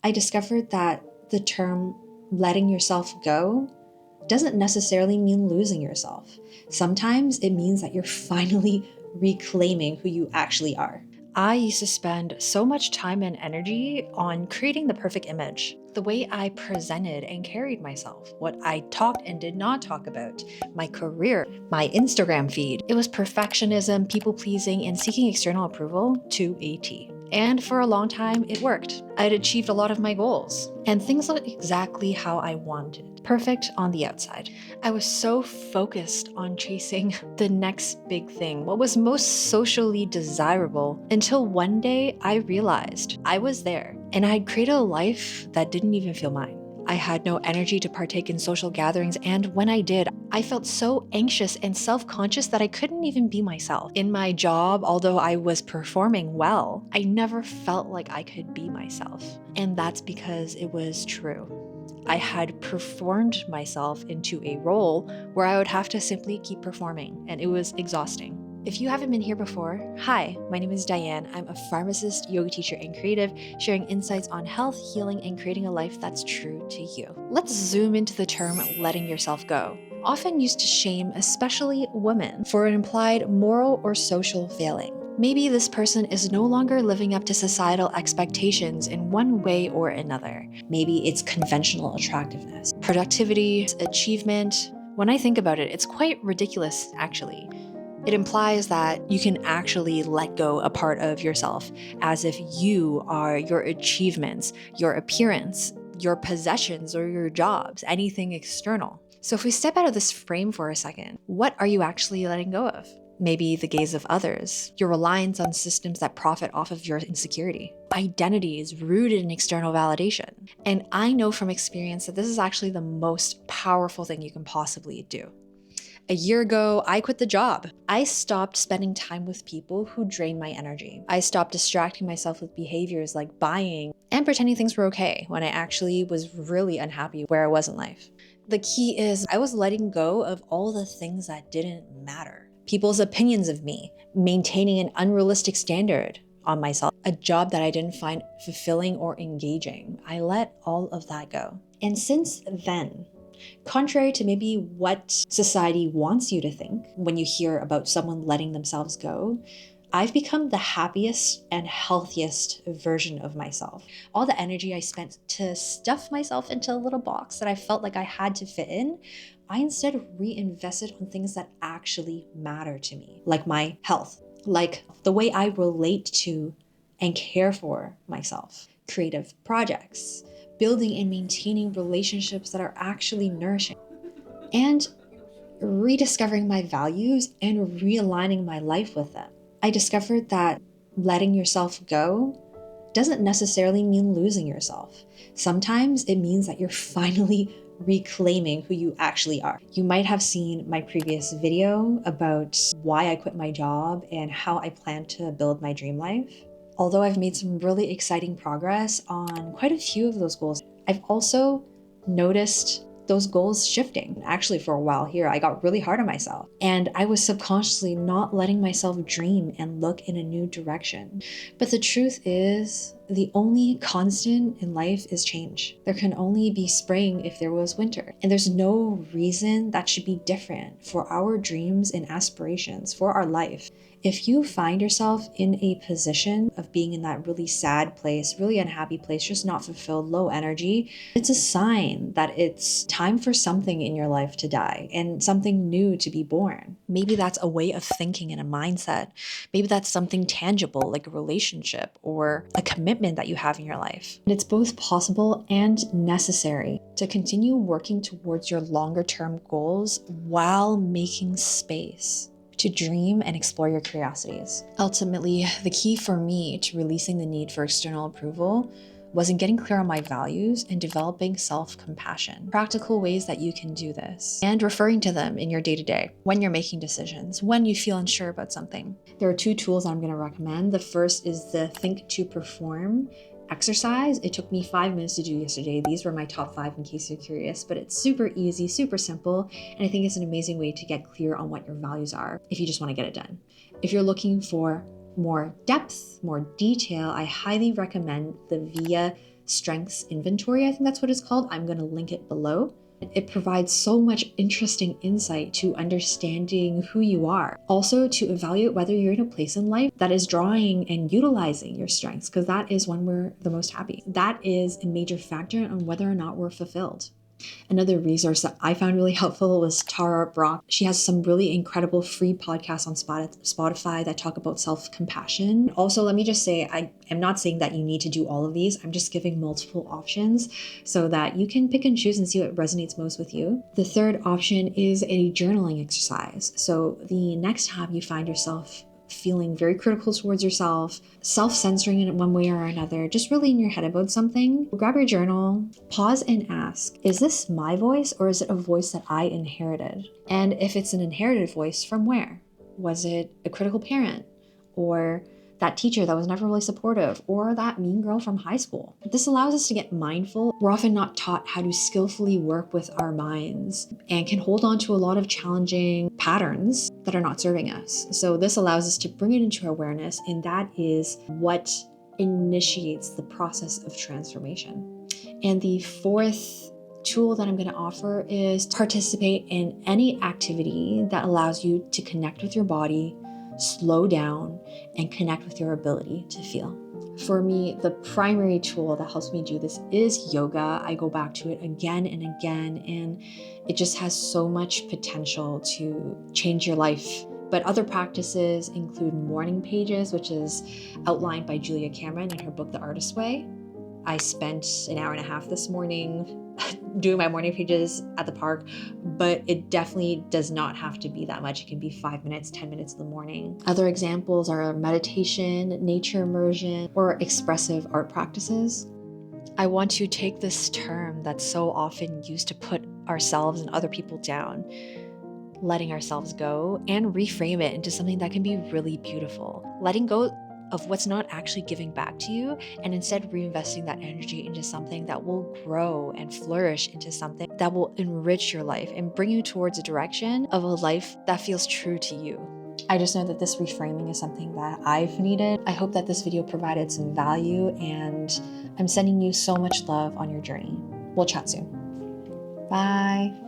I discovered that the term letting yourself go doesn't necessarily mean losing yourself. Sometimes it means that you're finally reclaiming who you actually are. I used to spend so much time and energy on creating the perfect image. The way I presented and carried myself, what I talked and did not talk about, my career, my Instagram feed. It was perfectionism, people pleasing, and seeking external approval to a T. And for a long time, it worked. I'd achieved a lot of my goals, and things looked exactly how I wanted. Perfect on the outside. I was so focused on chasing the next big thing, what was most socially desirable, until one day I realized I was there, and I had created a life that didn't even feel mine. I had no energy to partake in social gatherings, and when I did, I felt so anxious and self-conscious that I couldn't even be myself. In my job, although I was performing well, I never felt like I could be myself. And that's because it was true. I had performed myself into a role where I would have to simply keep performing, and it was exhausting. If you haven't been here before, hi, my name is Dian. I'm a pharmacist, yoga teacher, and creative, sharing insights on health, healing, and creating a life that's true to you. Let's zoom into the term letting yourself go. Often used to shame, especially women, for an implied moral or social failing. Maybe this person is no longer living up to societal expectations in one way or another. Maybe it's conventional attractiveness, productivity, achievement. When I think about it, it's quite ridiculous, actually. It implies that you can actually let go a part of yourself, as if you are your achievements, your appearance, your possessions, or your jobs, anything external. So if we step out of this frame for a second, what are you actually letting go of? Maybe the gaze of others, your reliance on systems that profit off of your insecurity, identities rooted in external validation. And I know from experience that this is actually the most powerful thing you can possibly do. A year ago, I quit the job. I stopped spending time with people who drain my energy. I stopped distracting myself with behaviors like buying and pretending things were okay when I actually was really unhappy where I was in life. The key is I was letting go of all the things that didn't matter. People's opinions of me, maintaining an unrealistic standard on myself, a job that I didn't find fulfilling or engaging. I let all of that go. And since then, contrary to maybe what society wants you to think when you hear about someone letting themselves go, I've become the happiest and healthiest version of myself. All the energy I spent to stuff myself into a little box that I felt like I had to fit in, I instead reinvested on things that actually matter to me, like my health, like the way I relate to and care for myself, creative projects, building and maintaining relationships that are actually nourishing, and rediscovering my values and realigning my life with them. I discovered that letting yourself go doesn't necessarily mean losing yourself. Sometimes it means that you're finally reclaiming who you actually are. You might have seen my previous video about why I quit my job and how I plan to build my dream life. Although I've made some really exciting progress on quite a few of those goals, I've also noticed those goals shifting. Actually, for a while here, I got really hard on myself, and I was subconsciously not letting myself dream and look in a new direction. But the truth is, the only constant in life is change. There can only be spring if there was winter. And there's no reason that should be different for our dreams and aspirations, for our life. If you find yourself in a position of being in that really sad place, really unhappy place, just not fulfilled, low energy, it's a sign that it's time for something in your life to die and something new to be born. Maybe that's a way of thinking and a mindset. Maybe that's something tangible like a relationship or a commitment that you have in your life. And it's both possible and necessary to continue working towards your longer term goals while making space to dream and explore your curiosities. Ultimately, the key for me to releasing the need for external approval was in getting clear on my values and developing self-compassion. Practical ways that you can do this and referring to them in your day-to-day when you're making decisions, when you feel unsure about something. There are two tools I'm going to recommend. The first is the Think to Perform exercise. It took me 5 minutes to do yesterday. These were my top 5 in case you're curious, but it's super easy, super simple, and I think it's an amazing way to get clear on what your values are if you just want to get it done. If you're looking for more depth, more detail, I highly recommend the VIA strengths inventory, I think that's what it's called. I'm going to link it below. It provides so much interesting insight to understanding who you are. Also to evaluate whether you're in a place in life that is drawing and utilizing your strengths, because that is when we're the most happy. That is a major factor on whether or not we're fulfilled. Another resource that I found really helpful was Tara Brach. She has some really incredible free podcasts on Spotify that talk about self-compassion. Also, let me just say, I am not saying that you need to do all of these. I'm just giving multiple options so that you can pick and choose and see what resonates most with you. The third option is a journaling exercise. So the next time you find yourself feeling very critical towards yourself, self-censoring in one way or another, just really in your head about something, grab your journal, pause and ask, is this my voice or is it a voice that I inherited? And if it's an inherited voice, from where? Was it a critical parent? Or that teacher that was never really supportive, or that mean girl from high school? This allows us to get mindful. We're often not taught how to skillfully work with our minds and can hold on to a lot of challenging patterns that are not serving us. So this allows us to bring it into awareness, and that is what initiates the process of transformation. And the fourth tool that I'm going to offer is participate in any activity that allows you to connect with your body, slow down, and connect with your ability to feel. For me, the primary tool that helps me do this is yoga. I go back to it again and again, and it just has so much potential to change your life. But other practices include morning pages, which is outlined by Julia Cameron in her book, The Artist's Way. I spent an hour and a half this morning doing my morning pages at the park, but it definitely does not have to be that much. It can be 5 minutes, 10 minutes in the morning. Other examples are meditation, nature immersion, or expressive art practices. I want to take this term that's so often used to put ourselves and other people down, letting ourselves go, and reframe it into something that can be really beautiful. Letting go of what's not actually giving back to you, and instead reinvesting that energy into something that will grow and flourish into something that will enrich your life and bring you towards a direction of a life that feels true to you. I just know that this reframing is something that I've needed. I hope that this video provided some value, and I'm sending you so much love on your journey. We'll chat soon. Bye.